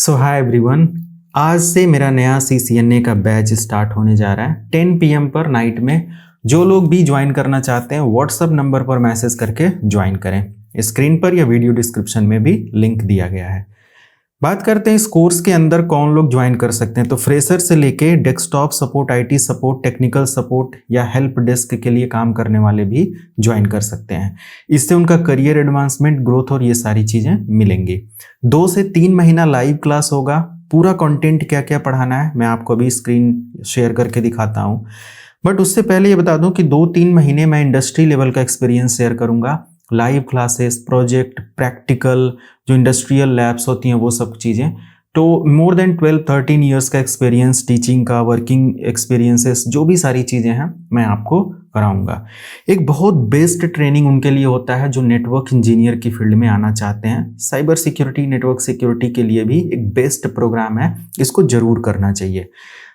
सो hi everyone, आज से मेरा नया CCNA का बैच स्टार्ट होने जा रहा है 10 PM पर नाइट में। जो लोग भी ज्वाइन करना चाहते हैं व्हाट्सअप नंबर पर मैसेज करके ज्वाइन करें। स्क्रीन पर या वीडियो डिस्क्रिप्शन में भी लिंक दिया गया है। बात करते हैं इस कोर्स के अंदर कौन लोग ज्वाइन कर सकते हैं। तो फ्रेशर से लेके desktop support, IT support, technical support या हेल्प डेस्क के लिए काम करने वाले भी ज्वाइन कर सकते हैं। इससे उनका करियर एडवांसमेंट, ग्रोथ और ये सारी चीज़ें मिलेंगी। 2 से 3 महीना लाइव क्लास होगा। पूरा कंटेंट क्या क्या पढ़ाना है मैं आपको अभी स्क्रीन शेयर करके दिखाता हूँ। बट उससे पहले ये बता दूं कि 2-3 महीने मैं इंडस्ट्री लेवल का एक्सपीरियंस शेयर करूंगा। लाइव क्लासेस, प्रोजेक्ट, प्रैक्टिकल, जो इंडस्ट्रियल लैब्स होती हैं वो सब चीज़ें। तो मोर देन 12-13 ईयर्स का एक्सपीरियंस, टीचिंग का, वर्किंग एक्सपीरियंसेस, जो भी सारी चीज़ें हैं मैं आपको कराऊंगा। एक बहुत बेस्ट ट्रेनिंग उनके लिए होता है जो नेटवर्क इंजीनियर की फील्ड में आना चाहते हैं। साइबर सिक्योरिटी, नेटवर्क सिक्योरिटी के लिए भी एक बेस्ट प्रोग्राम है, इसको जरूर करना चाहिए।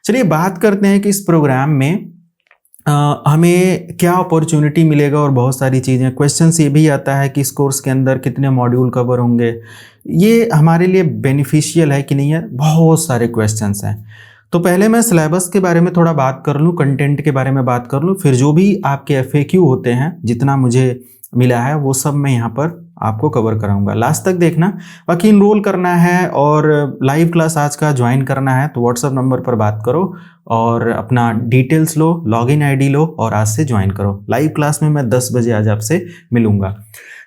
चलिए बात करते हैं कि इस प्रोग्राम में हमें क्या अपॉर्चुनिटी मिलेगा और बहुत सारी चीज़ें। क्वेश्चंस ये भी आता है कि इस कोर्स के अंदर कितने मॉड्यूल कवर होंगे, ये हमारे लिए बेनिफिशियल है कि नहीं है। बहुत सारे क्वेश्चंस हैं। तो पहले मैं सिलेबस के बारे में थोड़ा बात कर लूँ, कंटेंट के बारे में बात कर लूँ, फिर जो भी आपके FAQ होते हैं, जितना मुझे मिला है वो सब मैं यहाँ पर आपको कवर कराऊंगा। लास्ट तक देखना। बाकी इनरोल करना है और लाइव क्लास आज का ज्वाइन करना है तो व्हाट्सअप नंबर पर बात करो और अपना डिटेल्स लो, लॉगिन ID लो और आज से ज्वाइन करो। लाइव क्लास में मैं 10 बजे आज आपसे मिलूंगा।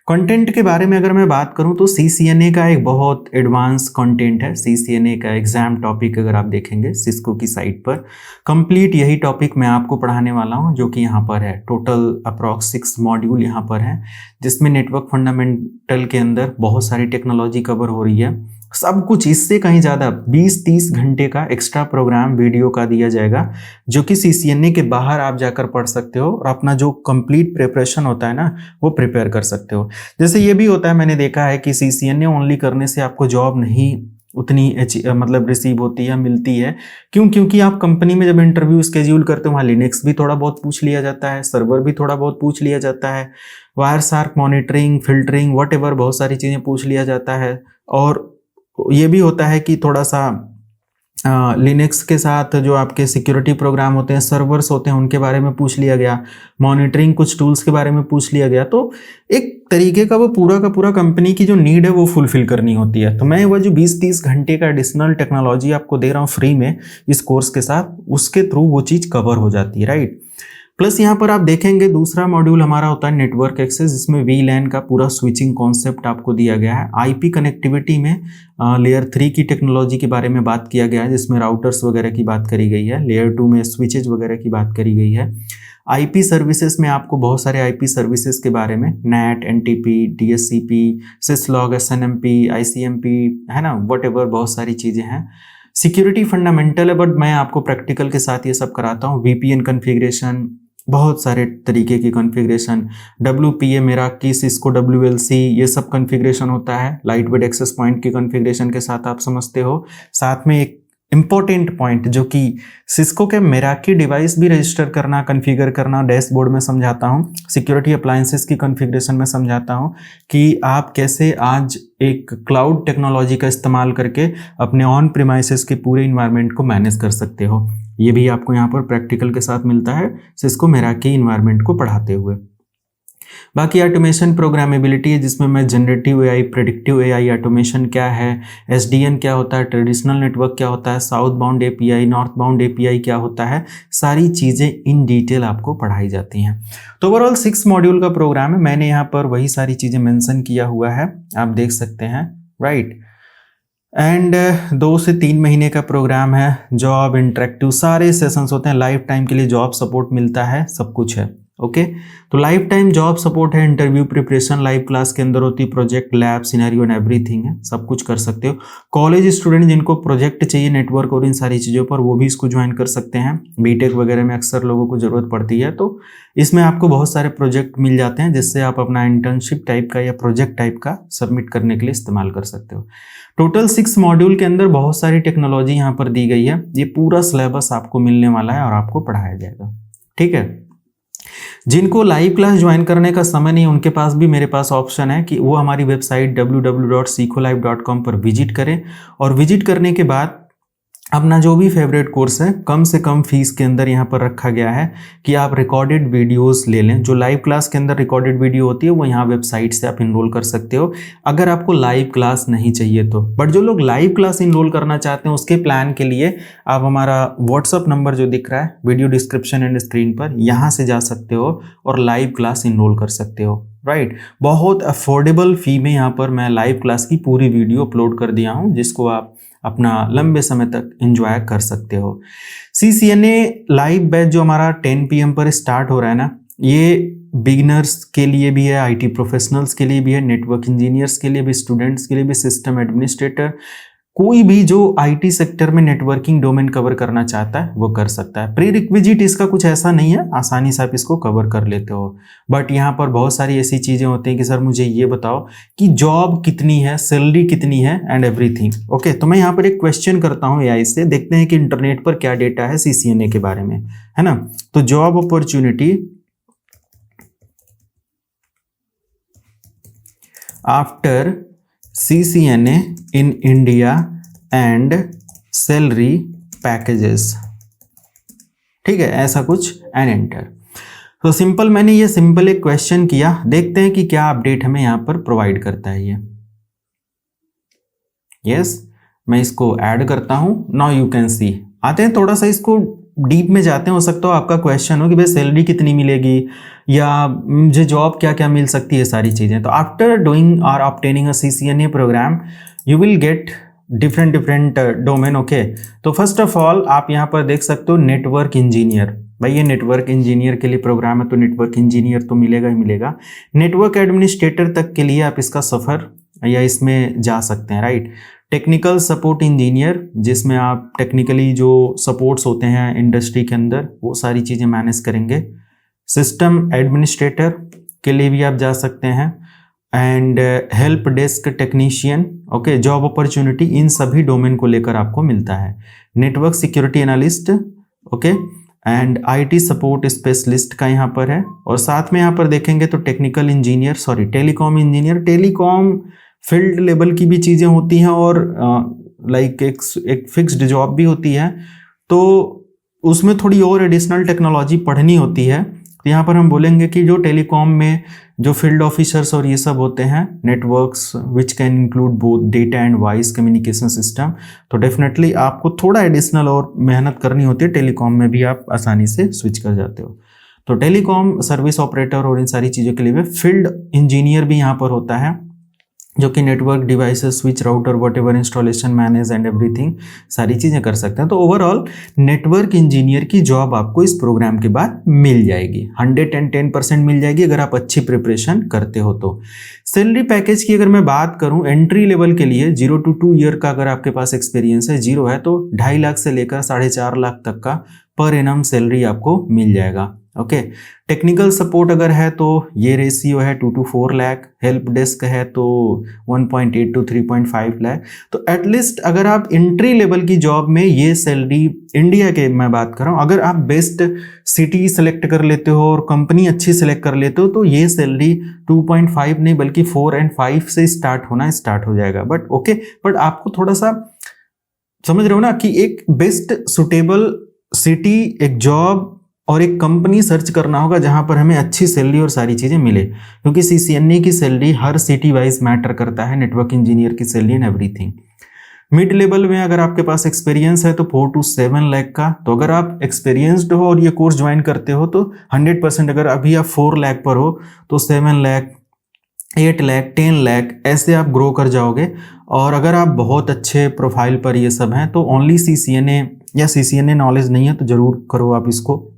कंटेंट के बारे में अगर मैं बात करूं तो CCNA का एक बहुत एडवांस कंटेंट है। CCNA का एग्जाम टॉपिक अगर आप देखेंगे सिस्को की साइट पर, कंप्लीट यही टॉपिक मैं आपको पढ़ाने वाला हूं, जो कि यहाँ पर है। टोटल अप्रॉक्स 6 मॉड्यूल यहाँ पर है, जिसमें नेटवर्क फंडामेंटल के अंदर बहुत सारी टेक्नोलॉजी कवर हो रही है। सब कुछ इससे कहीं ज़्यादा 20-30 घंटे का एक्स्ट्रा प्रोग्राम वीडियो का दिया जाएगा, जो कि CCNA के बाहर आप जाकर पढ़ सकते हो और अपना जो कंप्लीट प्रिपरेशन होता है ना वो प्रिपेयर कर सकते हो। जैसे ये भी होता है, मैंने देखा है कि CCNA ओनली करने से आपको जॉब नहीं उतनी मतलब रिसीव होती है, मिलती है। क्यों? क्योंकि आप कंपनी में जब इंटरव्यू स्केड्यूल करते हो वहाँ लिनक्स भी थोड़ा बहुत पूछ लिया जाता है, सर्वर भी थोड़ा बहुत पूछ लिया जाता है, wire shark monitoring, filtering, whatever बहुत सारी चीज़ें पूछ लिया जाता है। और ये भी होता है कि थोड़ा सा लिनक्स के साथ जो आपके सिक्योरिटी प्रोग्राम होते हैं, सर्वर्स होते हैं, उनके बारे में पूछ लिया गया, मॉनिटरिंग कुछ टूल्स के बारे में पूछ लिया गया। तो एक तरीके का वो पूरा का पूरा कंपनी की जो नीड है वो फुलफिल करनी होती है। तो मैं वो जो 20-30 घंटे का एडिशनल टेक्नोलॉजी आपको दे रहा हूँ फ्री में इस कोर्स के साथ, उसके थ्रू वो चीज़ कवर हो जाती है, राइट। प्लस यहाँ पर आप देखेंगे दूसरा मॉड्यूल हमारा होता है नेटवर्क एक्सेस, जिसमें VLAN का पूरा स्विचिंग कॉन्सेप्ट आपको दिया गया है। IP कनेक्टिविटी में लेयर 3 की टेक्नोलॉजी के बारे में बात किया गया है, जिसमें राउटर्स वगैरह की बात करी गई है। लेयर 2 में स्विचेज वगैरह की बात करी गई है। IP सर्विसेज में आपको बहुत सारे IP सर्विसेज के बारे में, NAT, NTP, DSCP, syslog, SNMP, ICMP, है ना, वॉटएवर बहुत सारी चीज़ें हैं। सिक्योरिटी फंडामेंटल है, बट मैं आपको प्रैक्टिकल के साथ ये सब कराता हूँ। VPN कन्फिग्रेशन, बहुत सारे तरीके की configuration, WPA, Meraki, Cisco WLC, ये सब कॉन्फ़िगरेशन होता है। लाइट वेट एक्सेस पॉइंट की कॉन्फ़िगरेशन के साथ आप समझते हो। साथ में एक इम्पॉर्टेंट पॉइंट जो कि सिस्को के मेराकी डिवाइस भी रजिस्टर करना, कॉन्फ़िगर करना, डैशबोर्ड में समझाता हूँ। सिक्योरिटी अप्लायंसेस की कॉन्फ़िगरेशन में समझाता हूँ कि आप कैसे आज एक क्लाउड टेक्नोलॉजी का इस्तेमाल करके अपने ऑन प्रीमाइसेस के पूरे इन्वायरमेंट को मैनेज कर सकते हो। ये भी आपको यहाँ पर प्रैक्टिकल के साथ मिलता है सिस्को मेराकी इन्वायरमेंट को पढ़ाते हुए। बाकी ऑटोमेशन प्रोग्रामेबिलिटी है, जिसमें मैं generative AI, predictive AI, automation क्या है, SDN क्या होता है, ट्रेडिशनल नेटवर्क क्या होता है, south bound API, north bound API क्या होता है, सारी चीज़ें इन डिटेल आपको पढ़ाई जाती हैं। तो ओवरऑल 6 मॉड्यूल का प्रोग्राम है। मैंने यहाँ पर वही सारी चीज़ें मेंशन किया हुआ है, आप देख सकते हैं, राइट। एंड 2 से 3 महीने का प्रोग्राम है। जॉब, इंटरेक्टिव सारे सेशंस होते हैं। लाइफ टाइम के लिए जॉब सपोर्ट मिलता है, सब कुछ है, ओके। तो लाइफ टाइम जॉब सपोर्ट है, इंटरव्यू प्रिपरेशन लाइव क्लास के अंदर होती है, project, lab, scenario and everything है, सब कुछ कर सकते हो। कॉलेज स्टूडेंट जिनको प्रोजेक्ट चाहिए नेटवर्क और इन सारी चीज़ों पर, वो भी इसको ज्वाइन कर सकते हैं। बीटेक वगैरह में अक्सर लोगों को ज़रूरत पड़ती है, तो इसमें आपको बहुत सारे प्रोजेक्ट मिल जाते हैं, जिससे आप अपना इंटर्नशिप टाइप का या प्रोजेक्ट टाइप का सबमिट करने के लिए इस्तेमाल कर सकते हो। टोटल 6 मॉड्यूल के अंदर बहुत सारी टेक्नोलॉजी यहाँ पर दी गई है। ये पूरा सिलेबस आपको मिलने वाला है और आपको पढ़ाया जाएगा, ठीक है। जिनको लाइव क्लास ज्वाइन करने का समय नहीं, उनके पास भी मेरे पास ऑप्शन है कि वो हमारी वेबसाइट www.sikolive.com पर विजिट करें, और विजिट करने के बाद अपना जो भी फेवरेट कोर्स है कम से कम फीस के अंदर यहाँ पर रखा गया है कि आप रिकॉर्डेड वीडियोस ले लें। जो लाइव क्लास के अंदर रिकॉर्डेड वीडियो होती है वो यहाँ वेबसाइट से आप इनरोल कर सकते हो, अगर आपको लाइव क्लास नहीं चाहिए तो। बट जो लोग लाइव क्लास इनरोल करना चाहते हैं उसके प्लान के लिए आप हमारा व्हाट्सअप नंबर जो दिख रहा है वीडियो डिस्क्रिप्शन एंड स्क्रीन पर, यहाँ से जा सकते हो और लाइव क्लास इनरोल कर सकते हो। राइट, बहुत अफोर्डेबल फी में यहाँ पर मैं लाइव क्लास की पूरी वीडियो अपलोड कर दिया हूँ, जिसको आप अपना लंबे समय तक एंजॉय कर सकते हो। CCNA लाइव बैच जो हमारा 10 PM पर स्टार्ट हो रहा है ना, ये बिगिनर्स के लिए भी है, IT प्रोफेशनल्स के लिए भी है, नेटवर्क इंजीनियर्स के लिए भी, स्टूडेंट्स के लिए भी, सिस्टम एडमिनिस्ट्रेटर, कोई भी जो IT सेक्टर में नेटवर्किंग डोमेन कवर करना चाहता है वो कर सकता है। प्री रिक्विजिट इसका कुछ ऐसा नहीं है, आसानी से आप इसको कवर कर लेते हो। बट यहाँ पर बहुत सारी ऐसी चीज़ें होती हैं कि सर मुझे ये बताओ कि जॉब कितनी है, सैलरी कितनी है एंड एवरीथिंग। ओके, तो मैं यहाँ पर एक क्वेश्चन करता हूँ AI से, देखते हैं कि इंटरनेट पर क्या डेटा है CCNA के बारे में, है ना। तो job opportunity after CCNA in India and salary packages, ठीक है, ऐसा कुछ एंड एंटर। तो सिंपल, मैंने ये सिंपल एक क्वेश्चन किया, देखते हैं कि क्या अपडेट हमें यहाँ पर प्रोवाइड करता है ये। यस, मैं इसको ऐड करता हूँ। नाउ यू कैन सी, आते हैं थोड़ा सा इसको डीप में जाते हैं। हो सकता हो आपका क्वेश्चन हो कि भाई सैलरी कितनी मिलेगी या मुझे जॉब क्या क्या मिल सकती है, सारी चीज़ें। तो आफ्टर डूइंग और obtaining a CCNA programme you will get different domain. Okay, तो फर्स्ट ऑफ ऑल आप यहाँ पर देख सकते हो नेटवर्क इंजीनियर। भाई ये नेटवर्क इंजीनियर के लिए प्रोग्राम है, तो नेटवर्क इंजीनियर तो मिलेगा ही मिलेगा। नेटवर्क एडमिनिस्ट्रेटर तक के लिए आप इसका सफ़र या इसमें जा सकते हैं। राइट, टेक्निकल सपोर्ट इंजीनियर, जिसमें आप टेक्निकली जो सपोर्ट्स होते हैं इंडस्ट्री के अंदर वो सारी चीज़ें मैनेज करेंगे। सिस्टम एडमिनिस्ट्रेटर के लिए भी आप जा सकते हैं, and help desk technician. Okay, job opportunity in सभी डोमेन को लेकर आपको मिलता है। Network security analyst, okay, and IT support specialist का यहाँ पर है। और साथ में यहाँ पर देखेंगे तो technical engineer, sorry telecom engineer, telecom field level की भी चीज़ें होती हैं और लाइक एक फिक्स्ड जॉब भी होती है, तो उसमें थोड़ी और एडिशनल टेक्नोलॉजी पढ़नी होती है। तो यहाँ पर हम बोलेंगे कि जो टेलीकॉम में जो फील्ड ऑफिसर्स और ये सब होते हैं, networks which can include both data and voice communication system, तो डेफिनेटली आपको थोड़ा एडिशनल और मेहनत करनी होती है। टेलीकॉम में भी आप आसानी से स्विच कर जाते हो। तो टेलीकॉम सर्विस ऑपरेटर और इन सारी चीज़ों के लिए भी फील्ड इंजीनियर भी यहाँ पर होता है, जो कि network devices, switch, router, whatever, installation, manage and everything, सारी चीज़ें कर सकते हैं। तो ओवरऑल नेटवर्क इंजीनियर की जॉब आपको इस प्रोग्राम के बाद मिल जाएगी, 110% मिल जाएगी अगर आप अच्छी प्रिपरेशन करते हो तो। सैलरी पैकेज की अगर मैं बात करूं, एंट्री लेवल के लिए 0 to 2 ईयर का अगर आपके पास एक्सपीरियंस है, 0 है, तो 2.5 लाख से लेकर 4.5 लाख तक का पर एनम सैलरी आपको मिल जाएगा। ओके, टेक्निकल सपोर्ट अगर है तो ये रेशियो है 2 to 4 लाख, हेल्प डेस्क है तो 1.8 to 3.5 लाख। तो एटलीस्ट अगर आप एंट्री लेवल की जॉब में ये सैलरी, इंडिया के मैं बात कर रहा हूँ, अगर आप बेस्ट सिटी सेलेक्ट कर लेते हो और कंपनी अच्छी सेलेक्ट कर लेते हो तो ये सैलरी 2.5 नहीं बल्कि 4 and 5 से स्टार्ट हो जाएगा। बट ओके, बट आपको थोड़ा सा समझ रहे हो ना कि एक बेस्ट सुटेबल सिटी, एक जॉब और एक कंपनी सर्च करना होगा जहां पर हमें अच्छी सैलरी और सारी चीज़ें मिले, क्योंकि CCNA की सैलरी हर सिटी वाइज मैटर करता है, नेटवर्क इंजीनियर की salary and everything. Mid level में अगर आपके पास एक्सपीरियंस है तो 4 to 7 लाख का। तो अगर आप एक्सपीरियंसड हो और ये कोर्स ज्वाइन करते हो तो 100%, अगर अभी आप 4 लाख पर हो तो 7 लाख, 8 लाख, 10 लाख, ऐसे आप ग्रो कर जाओगे। और अगर आप बहुत अच्छे प्रोफाइल पर ये सब हैं तो ओनली CCNA या CCNA नॉलेज नहीं है तो ज़रूर करो आप इसको,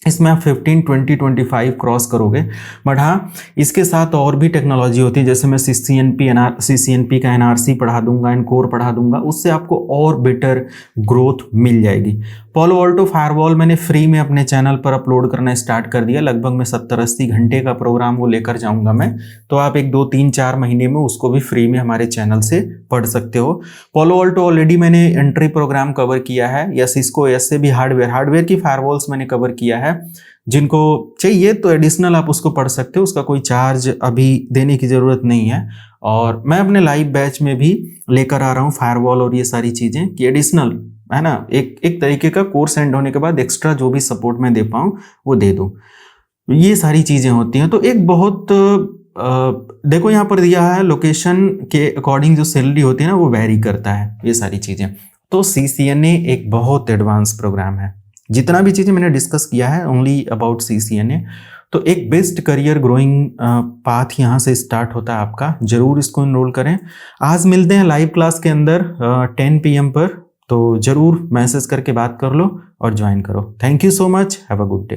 इसमें आप 15, 20, 25 क्रॉस करोगे। बट हाँ, इसके साथ और भी टेक्नोलॉजी होती है, जैसे मैं CCNP का NRC पढ़ा दूंगा, एनकोर पढ़ा दूंगा, उससे आपको और बेटर ग्रोथ मिल जाएगी। पोलो ऑल्टो फायरवॉल मैंने फ्री में अपने चैनल पर अपलोड करना स्टार्ट कर दिया, लगभग मैं 70-80 घंटे का प्रोग्राम वो लेकर जाऊंगा मैं, तो आप 1, 2, 3, 4 महीने में उसको भी फ्री में हमारे चैनल से पढ़ सकते हो। पोलो ऑल्टो ऑलरेडी मैंने एंट्री प्रोग्राम कवर किया है, या सिस्को SAB हार्डवेयर की फायरवॉल्स मैंने कवर किया है, है। जिनको चाहिए तो एडिशनल आप उसको पढ़ सकते हो, उसका कोई चार्ज अभी देने की ज़रूरत नहीं है। और मैं अपने लाइव बैच में भी लेकर आ रहा हूँ फायरवॉल और ये सारी चीज़ें कि एडिशनल है ना, एक तरीके का कोर्स एंड होने के बाद एक्स्ट्रा जो भी सपोर्ट मैं दे पाऊँ वो दे दूँ। ये सारी चीज़ें होती हैं। तो एक बहुत देखो यहाँ पर दिया है लोकेशन के अकॉर्डिंग जो सैलरी होती है ना वो वैरी करता है, ये सारी चीज़ें। तो CCNA एक बहुत एडवांस प्रोग्राम है। जितना भी चीज़ें मैंने डिस्कस किया है ओनली अबाउट CCNA, तो एक बेस्ट करियर ग्रोइंग पाथ यहाँ से स्टार्ट होता है आपका। ज़रूर इसको इनरोल करें। आज मिलते हैं लाइव क्लास के अंदर 10 PM पर, तो ज़रूर मैसेज करके बात कर लो और ज्वाइन करो। Thank you so much, have a good day.